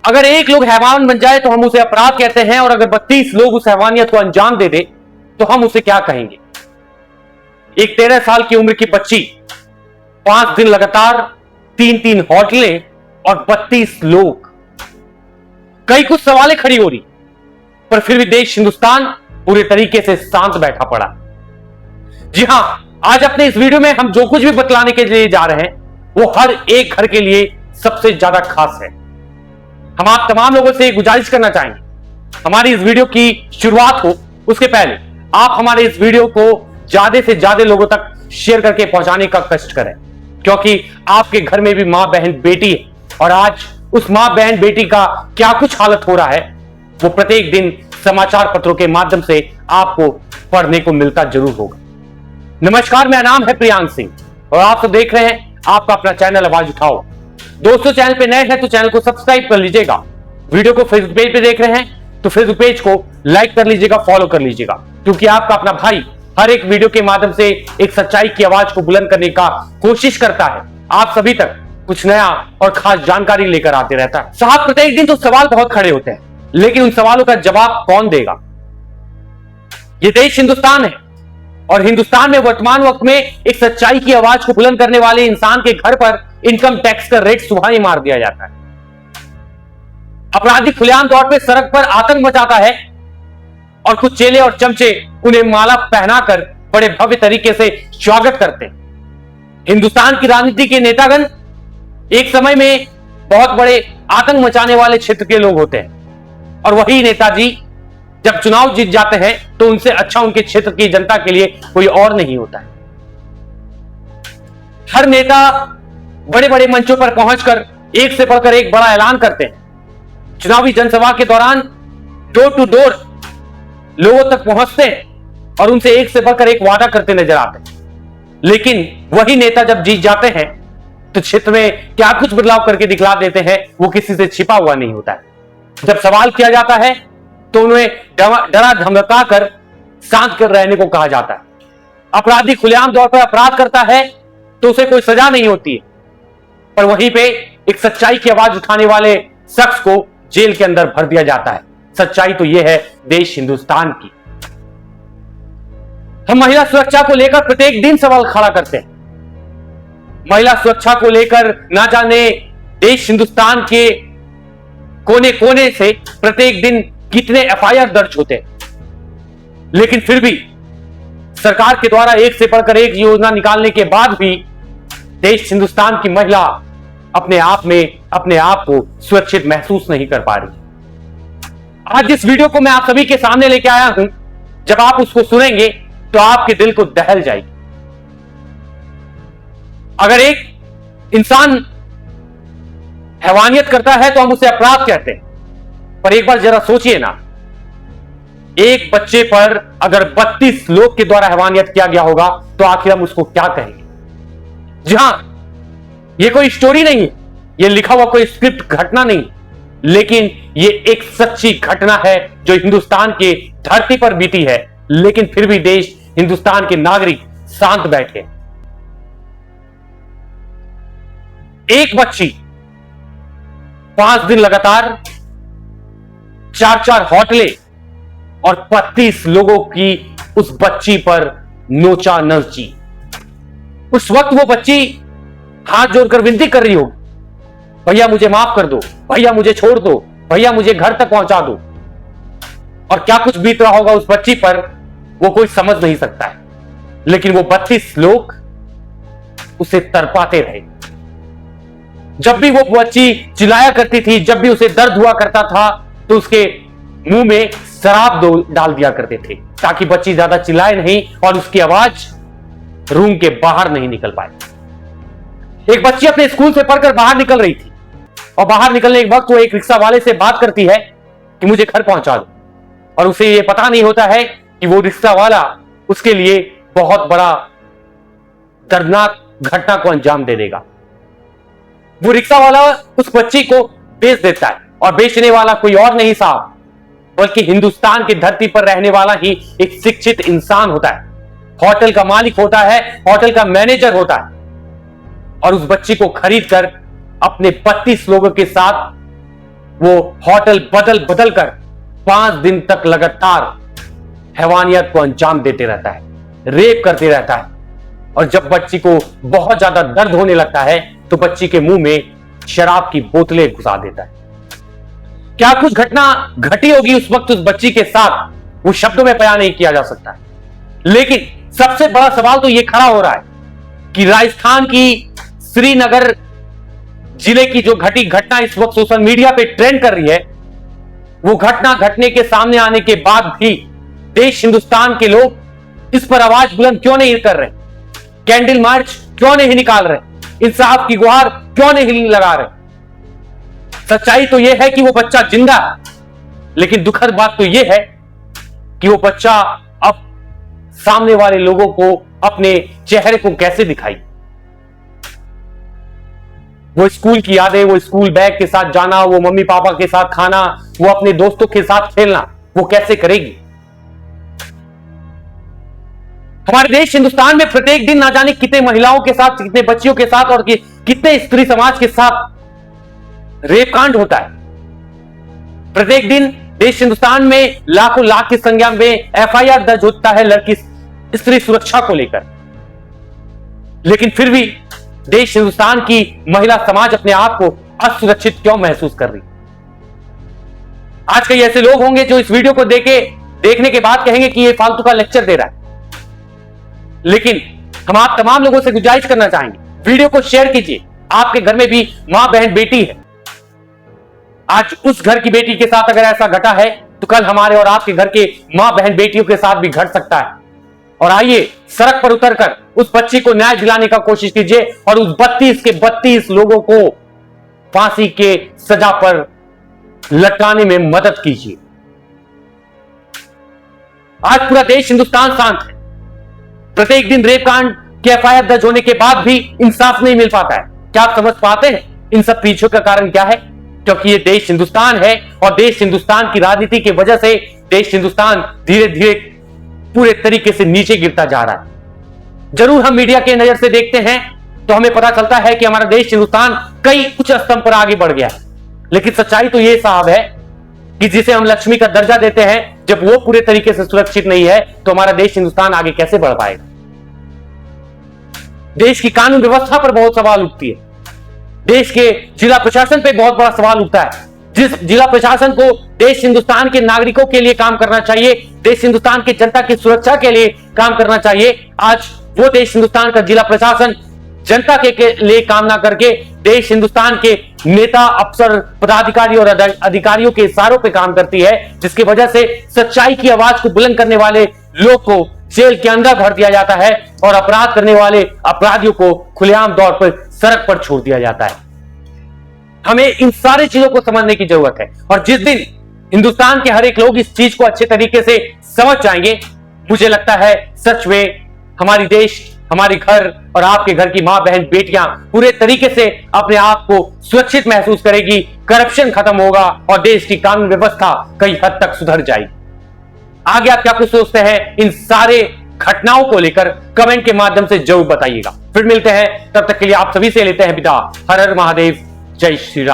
अगर एक लोग हैवान बन जाए तो हम उसे अपराध कहते हैं, और अगर 32 लोग उस हैवानियत को अंजाम दे दे तो हम उसे क्या कहेंगे? एक 13 साल की उम्र की बच्ची 5 दिन लगातार 3-3 होटलें और 32 लोग। कई कुछ सवालें खड़ी हो रही, पर फिर भी देश हिंदुस्तान पूरे तरीके से शांत बैठा पड़ा। जी हां, आज अपने इस वीडियो में हम जो कुछ भी बतलाने के लिए जा रहे हैं वो हर एक घर के लिए सबसे ज्यादा खास है। हम आप तमाम लोगों से गुजारिश करना चाहेंगे, हमारी इस वीडियो की शुरुआत हो उसके पहले आप हमारे इस वीडियो को ज्यादा से ज्यादा लोगों तक शेयर करके पहुंचाने का कष्ट करें, क्योंकि आपके घर में भी मां बहन बेटी है, और आज उस मां बहन बेटी का क्या कुछ हालत हो रहा है वो प्रत्येक दिन समाचार पत्रों के माध्यम से आपको पढ़ने को मिलता जरूर होगा। नमस्कार, मेरा नाम है प्रियांक सिंह और आप सब देख रहे हैं आपका अपना चैनल आवाज उठाओ। दोस्तों, चैनल पे नए हैं तो चैनल को सब्सक्राइब कर लीजिएगा। वीडियो को फेसबुक पेज पे देख रहे हैं तो फेसबुक पेज को लाइक कर लीजिएगा, फॉलो कर लीजिएगा, क्योंकि आपका अपना भाई हर एक वीडियो के माध्यम से एक सच्चाई की आवाज को बुलंद करने का कोशिश करता है, आप सभी तक कुछ नया और खास जानकारी लेकर आते रहता है। साहब, प्रत्येक दिन तो सवाल बहुत खड़े होते हैं, लेकिन उन सवालों का जवाब कौन देगा? ये देश हिंदुस्तान है, और हिंदुस्तान में वर्तमान वक्त में एक सच्चाई की आवाज को बुलंद करने वाले इंसान के घर पर इनकम टैक्स का रेट सुबह ही मार दिया जाता है। अपराधी खुलेआम तौर पर सड़क पर आतंक मचाता है और कुछ चेले और चमचे उन्हें माला पहनाकर बड़े भव्य तरीके से स्वागत करते हैं। हिंदुस्तान की राजनीति के नेतागण एक समय में बहुत बड़े आतंक मचाने वाले क्षेत्र के लोग होते हैं, और वही नेताजी जब चुनाव जीत जाते हैं तो उनसे अच्छा उनके क्षेत्र की जनता के लिए कोई और नहीं होता है। हर नेता बड़े बड़े मंचों पर पहुंचकर एक से बढ़कर एक बड़ा ऐलान करते हैं। चुनावी जनसभा के दौरान डोर टू डोर लोगों तक पहुंचते हैं और उनसे एक से बढ़कर एक वादा करते नजर आते हैं, लेकिन वही नेता जब जीत जाते हैं तो क्षेत्र में क्या कुछ बदलाव करके दिखला देते हैं वो किसी से छिपा हुआ नहीं होता है। जब सवाल किया जाता है तो उन्हें डरा धमका कर शांत कर रहने को कहा जाता है। अपराधी खुलेआम तौर पर अपराध करता है तो उसे कोई सजा नहीं होती है, पर वहीं पे एक सच्चाई की आवाज उठाने वाले शख्स को जेल के अंदर भर दिया जाता है। सच्चाई तो यह है देश हिंदुस्तान की। हम महिला सुरक्षा को लेकर प्रत्येक दिन सवाल खड़ा करते हैं। महिला सुरक्षा को लेकर ना जाने देश हिंदुस्तान के कोने कोने से प्रत्येक दिन कितने एफआईआर दर्ज होते हैं, लेकिन फिर भी सरकार के द्वारा एक से बढ़कर एक योजना निकालने के बाद भी देश हिंदुस्तान की महिला अपने आप में अपने आप को सुरक्षित महसूस नहीं कर पा रही। आज जिस वीडियो को मैं आप सभी के सामने लेके आया हूं, जब आप उसको सुनेंगे तो आपके दिल को दहल जाएगी। अगर एक इंसान हैवानियत करता है तो हम उसे अपराध कहते हैं, पर एक बार जरा सोचिए ना, एक बच्चे पर अगर 32 लोग के द्वारा हैवानियत किया गया होगा तो आखिर हम उसको क्या कहेंगे? जी हां, यह कोई स्टोरी नहीं है, यह लिखा हुआ कोई स्क्रिप्ट घटना नहीं, लेकिन यह एक सच्ची घटना है जो हिंदुस्तान के धरती पर बीती है, लेकिन फिर भी देश हिंदुस्तान के नागरिक शांत बैठे। एक बच्ची 5 दिन लगातार 4-4 होटलें और 32 लोगों की उस बच्ची पर नोचा नची। उस वक्त वो बच्ची हाथ जोड़कर विनती कर रही होगी, भैया मुझे माफ कर दो, भैया मुझे छोड़ दो, भैया मुझे घर तक पहुंचा दो। और क्या कुछ बीत रहा होगा उस बच्ची पर वो कोई समझ नहीं सकता है, लेकिन वो 32 लोग उसे तड़पाते रहे। जब भी वो बच्ची चिल्लाया करती थी, जब भी उसे दर्द हुआ करता था, तो उसके मुंह में शराब डाल दिया करते थे ताकि बच्ची ज्यादा चिल्लाए नहीं और उसकी आवाज रूम के बाहर नहीं निकल पाए। एक बच्ची अपने स्कूल से पढ़कर बाहर निकल रही थी, और बाहर निकलने के वक्त वो एक रिक्शा वाले से बात करती है कि मुझे घर पहुंचा दो, और उसे ये पता नहीं होता है कि वो रिक्शा वाला उसके लिए बहुत बड़ा दर्दनाक घटना को अंजाम दे देगा। वो रिक्शा वाला उस बच्ची को बेच देता है, और बेचने वाला कोई और नहीं साहब, बल्कि हिंदुस्तान की धरती पर रहने वाला ही एक शिक्षित इंसान होता है। होटल का मालिक होता है, होटल का मैनेजर होता है, और उस बच्ची को खरीद कर अपने 32 लोगों के साथ वो होटल बदल बदल कर 5 दिन तक लगातार हैवानियत को अंजाम देते रहता है, रेप करते रहता है। और जब बच्ची को बहुत ज्यादा दर्द होने लगता है तो बच्ची के मुंह में शराब की बोतलें घुसा देता है। क्या कुछ घटना घटी होगी उस वक्त उस बच्ची के साथ, वो शब्दों में बयान नहीं किया जा सकता। लेकिन सबसे बड़ा सवाल तो यह खड़ा हो रहा है कि राजस्थान की श्रीनगर जिले की जो घटी घटना इस वक्त सोशल मीडिया पे ट्रेंड कर रही है, वो घटना घटने के सामने आने के बाद भी देश हिंदुस्तान के लोग इस पर आवाज बुलंद क्यों नहीं कर रहे, कैंडल मार्च क्यों नहीं निकाल रहे, इंसाफ की गुहार क्यों नहीं लगा रहे। सच्चाई तो यह है कि वो बच्चा जिंदा है, लेकिन दुखद बात तो यह है कि वो बच्चा अब सामने वाले लोगों को अपने चेहरे को कैसे दिखाई। वो स्कूल की यादें, वो स्कूल बैग के साथ जाना, वो मम्मी पापा के साथ खाना, वो अपने दोस्तों के साथ खेलना, वो कैसे करेगी। हमारे देश हिंदुस्तान में प्रत्येक दिन ना जाने कितने महिलाओं के साथ, कितने बच्चियों के साथ और कितने स्त्री समाज के साथ रेप कांड होता है। प्रत्येक दिन देश हिंदुस्तान में लाखों लाख की संख्या में एफआईआर दर्ज होता है लड़की स्त्री सुरक्षा को लेकर। लेकिन फिर भी देश हिंदुस्तान की महिला समाज अपने आप को असुरक्षित क्यों महसूस कर रही। आज कई ऐसे लोग होंगे जो इस वीडियो को देखने के बाद कहेंगे कि ये फालतू का लेक्चर दे रहा है। लेकिन हम आप तमाम लोगों से गुजारिश करना चाहेंगे, वीडियो को शेयर कीजिए। आपके घर में भी मां बहन बेटी है। आज उस घर की बेटी के साथ अगर ऐसा घटा है तो कल हमारे और आपके घर के मां बहन बेटियों के साथ भी घट सकता है। और आइए सड़क पर उतरकर उस बच्ची को न्याय दिलाने का कोशिश कीजिए और उस 32 के 32 लोगों को फांसी के सजा पर लटकाने में मदद कीजिए। आज पूरा देश हिंदुस्तान शांत है। प्रत्येक दिन रेप कांड के एफआईआर दर्ज होने के बाद भी इंसाफ नहीं मिल पाता है। क्या आप समझ पाते हैं इन सब पीछे का कारण क्या है? क्योंकि ये देश हिंदुस्तान है और देश हिंदुस्तान की राजनीति की वजह से देश हिंदुस्तान धीरे धीरे पूरे तरीके से नीचे गिरता जा रहा है। जरूर हम मीडिया के नजर से देखते हैं तो हमें पता चलता है कि हमारा देश हिंदुस्तान कई उच्च स्तंभ पर आगे बढ़ गया है। लेकिन सच्चाई तो यह साहब है कि जिसे हम लक्ष्मी का दर्जा देते हैं, जब वो पूरे तरीके से सुरक्षित नहीं है तो हमारा देश हिंदुस्तान आगे कैसे बढ़ पाएगा। देश की कानून व्यवस्था पर बहुत सवाल उठती है। देश के जिला प्रशासन पे बहुत बड़ा सवाल उठता है। जिस जिला प्रशासन को देश हिंदुस्तान के नागरिकों के लिए काम करना चाहिए, देश हिंदुस्तान की जनता की सुरक्षा के लिए काम करना चाहिए, आज वो देश हिंदुस्तान का जिला प्रशासन जनता के लिए काम ना करके देश हिंदुस्तान के नेता, अफसर, पदाधिकारी और अधिकारियों के इशारों पे काम करती है, जिसकी वजह से सच्चाई की आवाज को बुलंद करने वाले लोग को जेल के अंदर भर दिया जाता है और अपराध करने वाले अपराधियों को खुलेआम तौर पर सड़क पर छोड़ दिया जाता है। हमें इन सारी चीजों को समझने की जरूरत है और जिस दिन हिंदुस्तान के हर एक लोग इस चीज को अच्छे तरीके से समझ जाएंगे, मुझे लगता है सच में हमारी देश, हमारी घर और आपके घर की मां बहन बेटियां पूरे तरीके से अपने आप को सुरक्षित महसूस करेगी, करप्शन खत्म होगा और देश की कानून व्यवस्था कई हद तक सुधर जाएगी। आगे आप क्या कुछ सोचते हैं इन सारे घटनाओं को लेकर कमेंट के माध्यम से जरूर बताइएगा। फिर मिलते हैं, तब तक के लिए आप सभी से लेते हैं विदा। हर हर महादेव, जय श्री राम।